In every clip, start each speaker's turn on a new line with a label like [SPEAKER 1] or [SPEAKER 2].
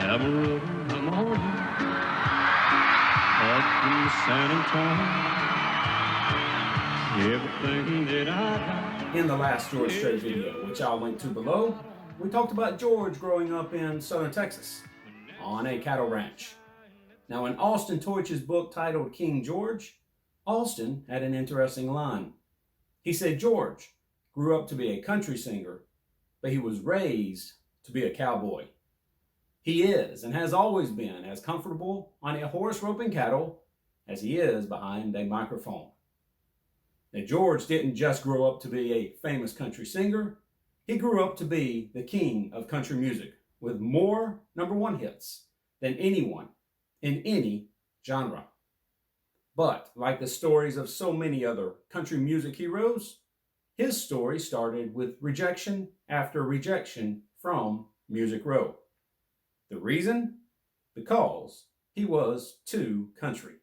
[SPEAKER 1] Amarillo, I'm on up in San Antonio. Everything that I got.
[SPEAKER 2] In the last George Strait video, which I'll link to below, we talked about George growing up in southern Texas on a cattle ranch. Now, in Austin Teutsch's book titled King George, Austin had an interesting line. He said George grew up to be a country singer, but he was raised to be a cowboy. He is, and has always been, as comfortable on a horse roping cattle as he is behind a microphone. Now, George didn't just grow up to be a famous country singer. He grew up to be the king of country music with more #1 hits than anyone in any genre. But like the stories of so many other country music heroes, his story started with rejection after rejection from Music Row. The reason? Because he was too country.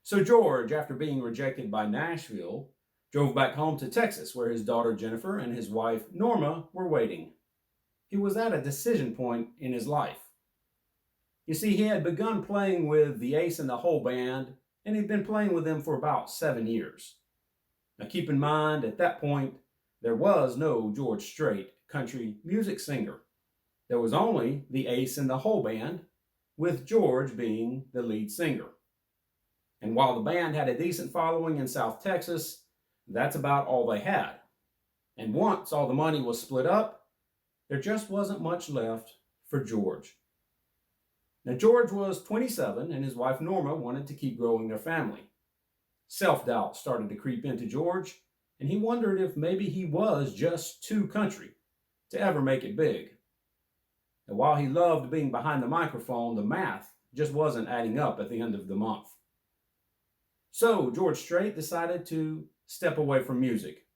[SPEAKER 2] So George, after being rejected by Nashville, drove back home to Texas where his daughter Jennifer and his wife Norma were waiting. He was at a decision point in his life. You see, he had begun playing with the Ace in the Hole band, and he'd been playing with them for about 7 years. Now keep in mind, at that point, there was no George Strait country music singer. There was only the Ace in the Hole band, with George being the lead singer. And while the band had a decent following in South Texas, that's about all they had. And once all the money was split up, there just wasn't much left for George. Now, George was 27, and his wife Norma wanted to keep growing their family. Self-doubt started to creep into George, and he wondered if maybe he was just too country to ever make it big. And while he loved being behind the microphone, the math just wasn't adding up at the end of the month. So George Strait decided to step away from music.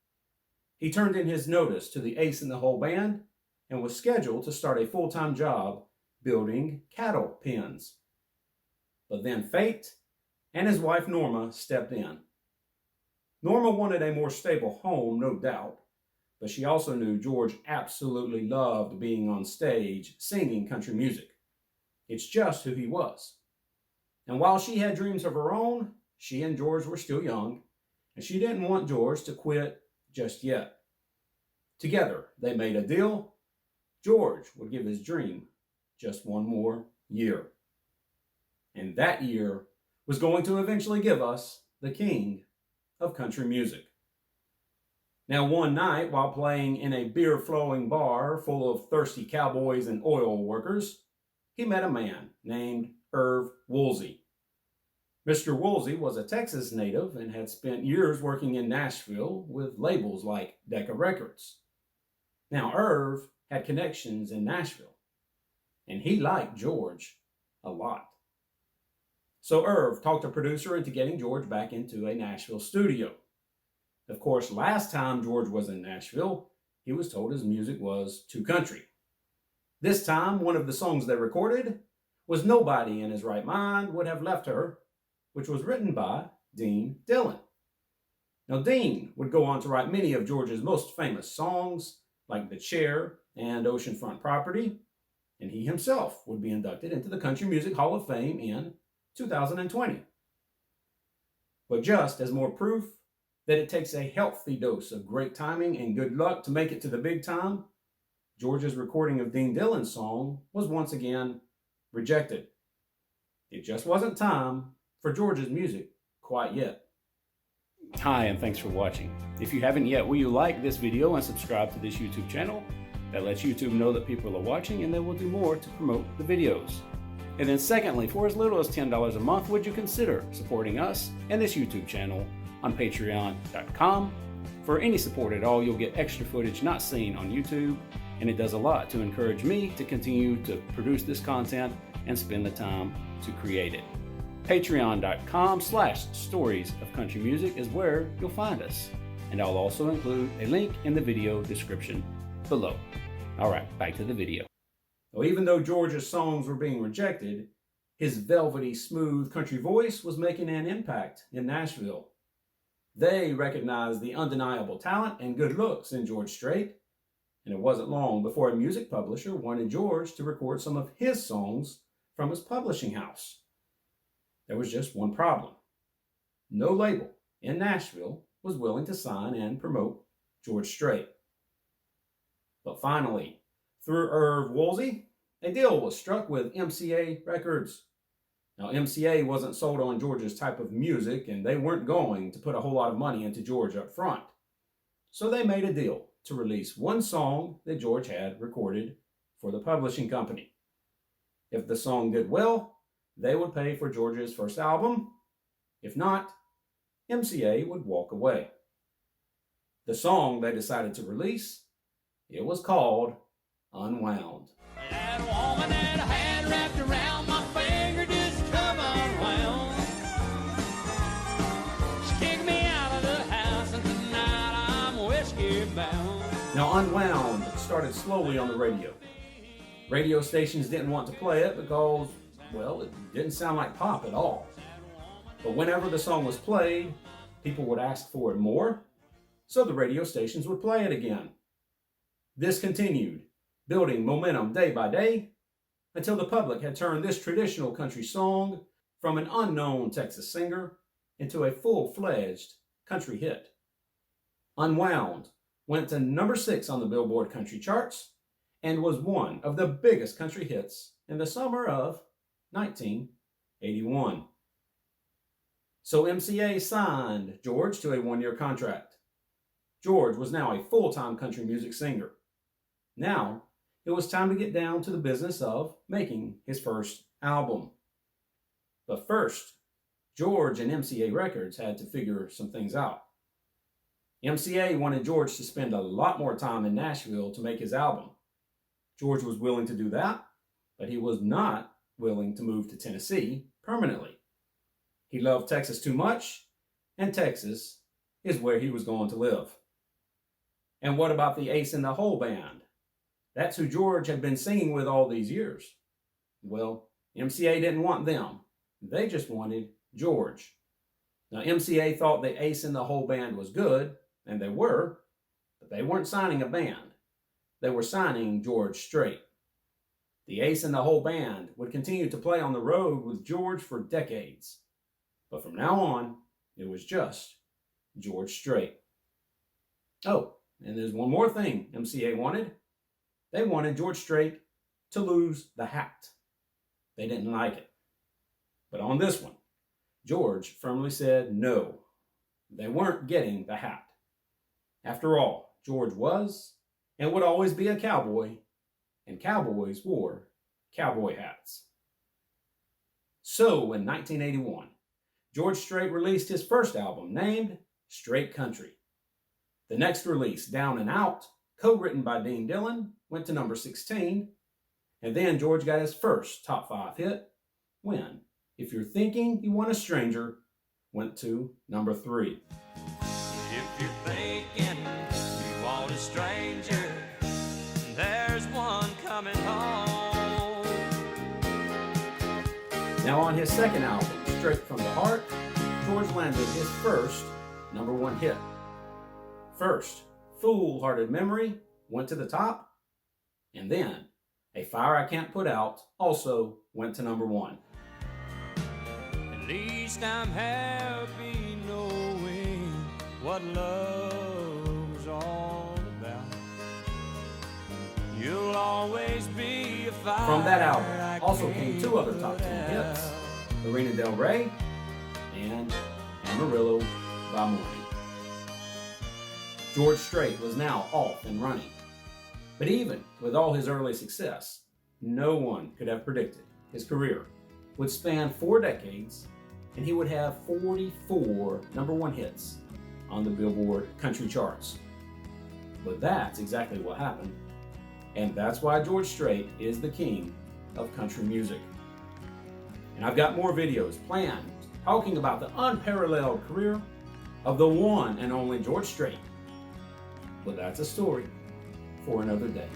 [SPEAKER 2] He turned in his notice to the Ace in the Hole band and was scheduled to start a full-time job building cattle pens. But then fate and his wife Norma stepped in. Norma wanted a more stable home, no doubt, but she also knew George absolutely loved being on stage singing country music. It's just who he was. And while she had dreams of her own, she and George were still young, and she didn't want George to quit just yet. Together, they made a deal. George would give his dream just one more year. And that year was going to eventually give us the king of country music. Now, one night, while playing in a beer-flowing bar full of thirsty cowboys and oil workers, he met a man named Irv Woolsey. Mr. Woolsey was a Texas native and had spent years working in Nashville with labels like Decca Records. Now, Irv had connections in Nashville, and he liked George a lot. So Irv talked a producer into getting George back into a Nashville studio. Of course, last time George was in Nashville, he was told his music was too country. This time, one of the songs they recorded was Nobody in His Right Mind Would Have Left Her, which was written by Dean Dillon. Now, Dean would go on to write many of George's most famous songs, like The Chair and Oceanfront Property, and he himself would be inducted into the Country Music Hall of Fame in 2020. But just as more proof that it takes a healthy dose of great timing and good luck to make it to the big time, George's recording of Dean Dillon's song was once again rejected. It just wasn't time for George's music quite yet. Hi, and thanks for watching. If you haven't yet, will you like this video and subscribe to this YouTube channel? That lets YouTube know that people are watching, and they will do more to promote the videos. And then secondly, for as little as $10 a month, would you consider supporting us and this YouTube channel on patreon.com? For any support at all, you'll get extra footage not seen on YouTube, and it does a lot to encourage me to continue to produce this content and spend the time to create it. Patreon.com/stories of country music is where you'll find us, and I'll also include a link in the video description below. All right, back to the video. Well, even though George's songs were being rejected, his velvety, smooth country voice was making an impact in Nashville. They recognized the undeniable talent and good looks in George Strait, and it wasn't long before a music publisher wanted George to record some of his songs from his publishing house. There was just one problem. No label in Nashville was willing to sign and promote George Strait. But finally, through Irv Woolsey, a deal was struck with MCA Records. Now, MCA wasn't sold on George's type of music, and they weren't going to put a whole lot of money into George up front. So they made a deal to release one song that George had recorded for the publishing company. If the song did well, they would pay for George's first album. If not, MCA would walk away. The song they decided to release, it was called Unwound.
[SPEAKER 3] That woman that I had wrapped around my finger just come unwound. She kicked me out of the house and tonight I'm whiskey bound.
[SPEAKER 2] Now, Unwound started slowly on the radio. Radio stations didn't want to play it because, well, it didn't sound like pop at all. But whenever the song was played, people would ask for it more, so the radio stations would play it again. This continued, building momentum day by day, until the public had turned this traditional country song from an unknown Texas singer into a full-fledged country hit. Unwound went to number 6 on the Billboard country charts and was one of the biggest country hits in the summer of 1981. So MCA signed George to a 1-year contract. George was now a full-time country music singer. Now, it was time to get down to the business of making his first album. But first, George and MCA Records had to figure some things out. MCA wanted George to spend a lot more time in Nashville to make his album. George was willing to do that, but he was not willing to move to Tennessee permanently. He loved Texas too much, and Texas is where he was going to live. And what about the Ace in the Hole band? That's who George had been singing with all these years. Well, MCA didn't want them. They just wanted George. Now, MCA thought the Ace in the Hole band was good, and they were, but they weren't signing a band. They were signing George Strait. The Ace in the Hole band would continue to play on the road with George for decades. But from now on, it was just George Strait. Oh, and there's one more thing MCA wanted. They wanted George Strait to lose the hat. They didn't like it. But on this one, George firmly said no. They weren't getting the hat. After all, George was and would always be a cowboy, and cowboys wore cowboy hats. So in 1981, George Strait released his first album named Straight Country. The next release, Down and Out, co-written by Dean Dillon, went to number 16. And then George got his first top 5 hit when If You're Thinking You Want a Stranger went to number 3.
[SPEAKER 3] If you're thinking you want a stranger, there's one coming home.
[SPEAKER 2] Now on his second album, Straight from the Heart, George landed his first number 1 hit. First, Fool-Hearted Memory went to the top, and then A Fire I Can't Put Out also went to number 1.
[SPEAKER 3] At least I'm happy knowing what love's all about. You'll always be a fire.
[SPEAKER 2] From that album also came 2 other top 10 hits, Marina Del Rey and Amarillo by Morning. George Strait was now off and running. But even with all his early success, no one could have predicted his career would span 4 decades and he would have 44 number 1 hits on the Billboard country charts. But that's exactly what happened, and that's why George Strait is the king of country music. And I've got more videos planned talking about the unparalleled career of the one and only George Strait. But that's a story for another day.